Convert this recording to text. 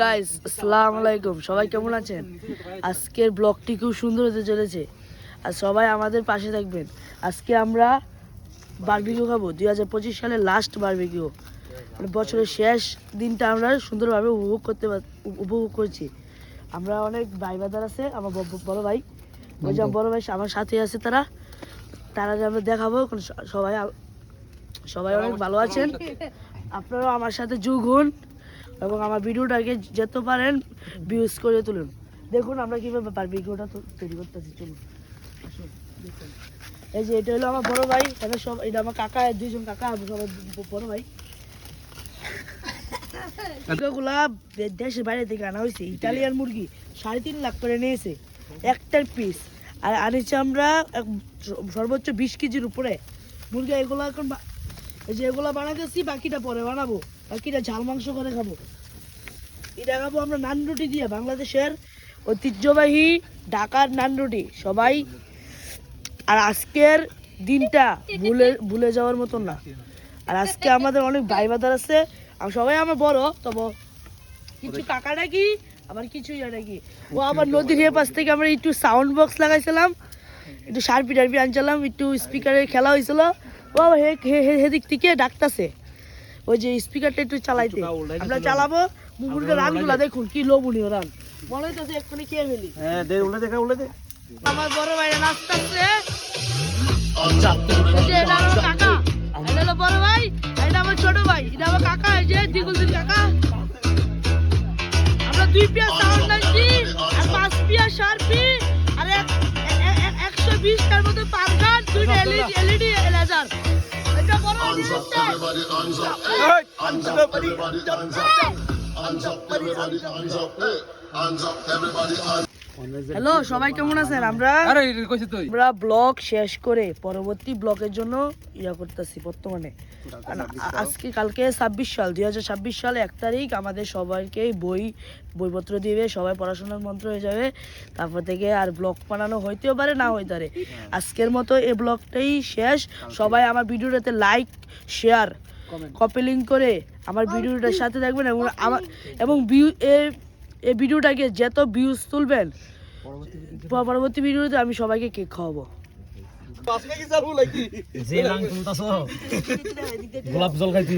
Guys আসসালামু আলাইকুম, সবাই কেমন আছেন? আজকের ব্লগটি খুব সুন্দর হতে চলেছে আর সবাই আমাদের পাশে থাকবেন। আজকে আমরা বারবিকিউ খাবো, 2025 সালের লাস্ট বারবিকিউ, মানে বছরের শেষ দিনটা আমরা সুন্দরভাবে উপভোগ করছি। আমরা অনেক ভাই বাদার আছে, আমার বড় ভাই, ওই যে বড় ভাই আমার সাথে আছে, তারা আমরা দেখাবো। সবাই অনেক ভালো আছেন, আপনারাও আমার সাথে যোগ হন এবং আমার ভিডিওটাকে যত পারেন ভিউজ করে তুলুন। দেখুন আমরা কীভাবে বারবিকিউটা তৈরি করতেছি। চলুন দেখুন, এই যে এটা হলো আমার বড় ভাই, এটা আমার কাকা, দুইজন কাকা, সবাই বড় ভাই। এগুলা দেশের বাইরে থেকে আনা হয়েছে, ইটালিয়ান মুরগি 3.5 লাখ করে নিয়েছে একটার পিস, আর আনিছি আমরা সর্বোচ্চ 20 কেজির উপরে মুরগি। এগুলো এখন এই যে এগুলা বানাতেছি, বাকিটা পরে বানাবো, বাকিটা ঝাল মাংস করে খাবো। এটা খাবো আমরা নান রুটি দিয়ে, বাংলাদেশের ঐতিহ্যবাহী ঢাকার নান রুটি সবাই। আর আজকের দিনটা ভুলে যাওয়ার মতন না। আর আজকে আমাদের অনেক ভাই বাদার আছে, আর সবাই আমার বড়, তবে কিছু কাকা নাকি আবার কিছু নাকি ও আবার নদীর পাশ থেকে আমরা একটু সাউন্ড বক্স লাগাইছিলাম, একটু শার্পি টার্পি আনছিলাম, একটু স্পিকারে খেলা হয়েছিল। ও হেদিক থেকে ডাকতেছে, ওই যে স্পিকারটা একটু চালাইতে, আমরা চালাবো। মুরগির রানগুলা দেখুন কি লোভনীয় রান, মনে হইতেছে এক্ষুনি খেয়ে ফেলি। আমার বড় ভাই নাচতেছে, এটা আমার কাকা, এটা হলো বড় ভাই, এটা আমার ছোট ভাই, এটা আমার কাকা, এই যে দ্বিগুলদিন কাকা। আমরা 2 পিয়ার সাউন্ড লাগছি, আর 5 পিয়ার শার্পি, আর 120 টার মতো পারগান, 2টা এলইডি লেজার। এটা বড় হ্যালো, সবাই কেমন আছেন? আমরা ব্লগ শেষ করে পরবর্তী ব্লগের জন্য করতেছি। বর্তমানে কালকে 2026 সাল 1 তারিখ আমাদের সবাইকে বইপত্র দিবে, সবাই পড়াশোনার মন্ত্র হয়ে যাবে। তারপর থেকে আর ব্লগ বানানো হইতেও পারে, না হইতে পারে। আজকের মতো এই ব্লগটাই শেষ। সবাই আমার ভিডিওটাতে লাইক, শেয়ার, কপি লিঙ্ক করে আমার ভিডিওটার সাথে থাকবেন এবং এই ভিডিওটাকে যত ভিউজ তুলবেন, পরবর্তী ভিডিওতে আমি সবাইকে কেক খাওয়াবো। গোলাপ জল খাইতে